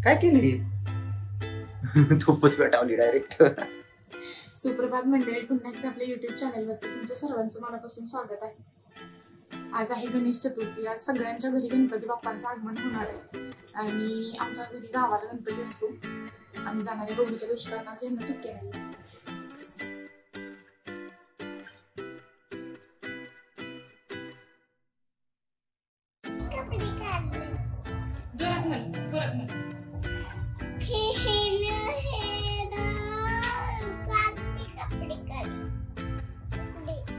काय केली? खूपच पेटावली डायरेक्ट. सुप्रभात मंडळी, पुन्हा एकदा आपल्या युट्यूब चॅनलवरती तुमच्या सर्वांचं मनापासून स्वागत आहे. आज आहे गणेश चतुर्थी. आज सगळ्यांच्या घरी गणपती बाप्पांचं आगमन होणार आहे आणि आमच्या घरी गावाला गणपती असतो. आम्ही जाणारे गौरीच्या दिवशी, कारण आज यांना सुट्टी नाही.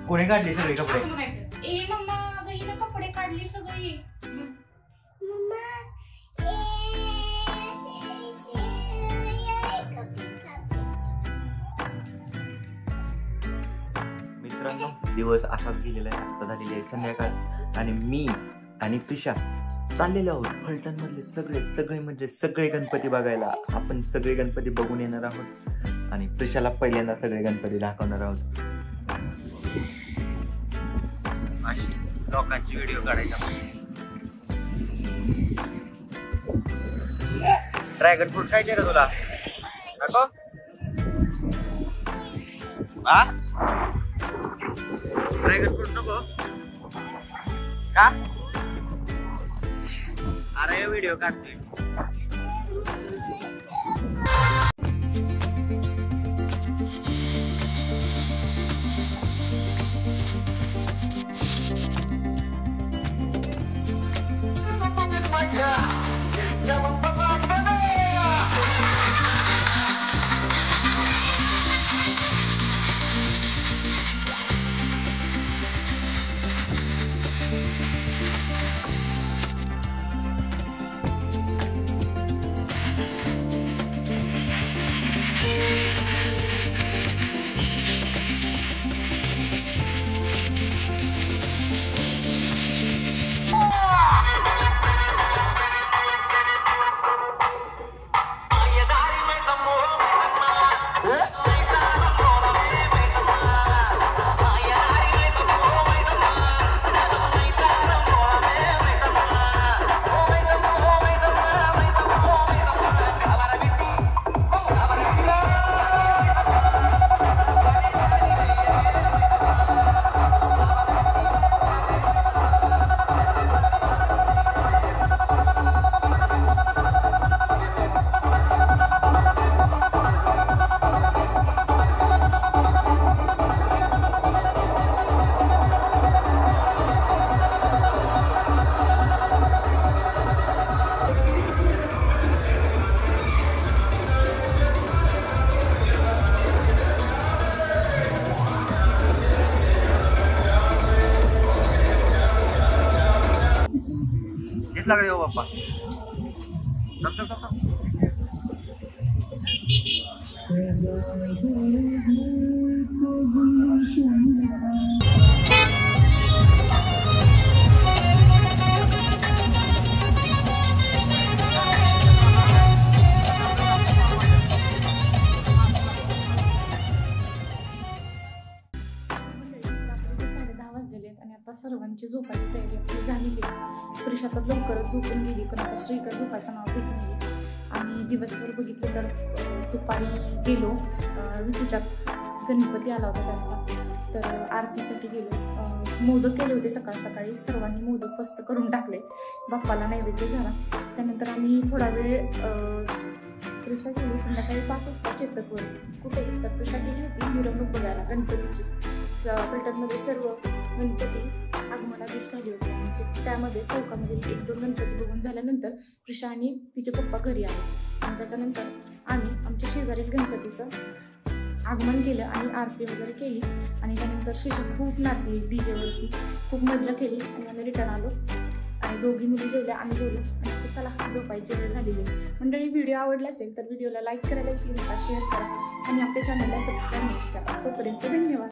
कोणी काढले सगळे कपडे? असं म्हणायचं, ए मम्मा गहीनं कपडे काढली सगळी. मित्रांनो, दिवस असाच गेलेला आहे. आता झालेली आहे संध्याकाळ आणि मी आणि प्रिशा चाललेलो आहोत फलटण मधले सगळे गणपती बघायला. आपण सगळे गणपती बघून येणार आहोत आणि प्रिशाला पहिल्यांदा सगळे गणपती दाखवणार आहोत. लोकांची व्हिडिओ काढायचा. ड्रॅगन फ्रूट खायचे का तुला? नको ड्रॅगन फ्रूट नको का? अरे व्हिडिओ काढतोय. लागले हो बाप्पा. सर्वांची झोपायची तयारी आपली झालेली आहे. प्रिशा तर लवकरच झोपून गेली, पण आता श्रीका झोपायचं नाव घेत नाही. आम्ही दिवसभर बघितलं तर दुपारी गेलो, ऋतूच्यात गणपती आला होता त्यांचा, तर आरतीसाठी गेलो. मोदक केले होते सकाळी सर्वांनी मोदक फस्त करून टाकले. बाप्पाला नैवेद्य झाला. त्यानंतर आम्ही थोडा वेळ प्रिशा गेली संध्याकाळी 5 वाजता चेतकवर. कुठे तर प्रिशा गेली होती मिरवणूक बघायला गणपतीची. फलटणमध्ये सर्व गणपती आगमनाधीश झाली होती आणि त्यामध्ये चौकामधील 1-2 गणपती बघून झाल्यानंतर प्रिशा आणि तिचे पप्पा घरी आले आणि त्याच्यानंतर आम्ही आमच्या शेजारील गणपतीचं आगमन केलं आणि आरती वगैरे केली आणि त्यानंतर श्रीशा खूप नाचली डीजेवरती, खूप मज्जा केली आणि आम्ही रिटर्न आलो आणि दोघी मुली जेवल्या, आम्ही जेवलो आणि चला झोपायची वेळ झालेली आहे. मंडळी, व्हिडिओ आवडला असेल तर व्हिडिओला लाईक करायला विसरू नका, शेअर करा आणि आपल्या चॅनलला सबस्क्राईब करा. तोपर्यंत धन्यवाद.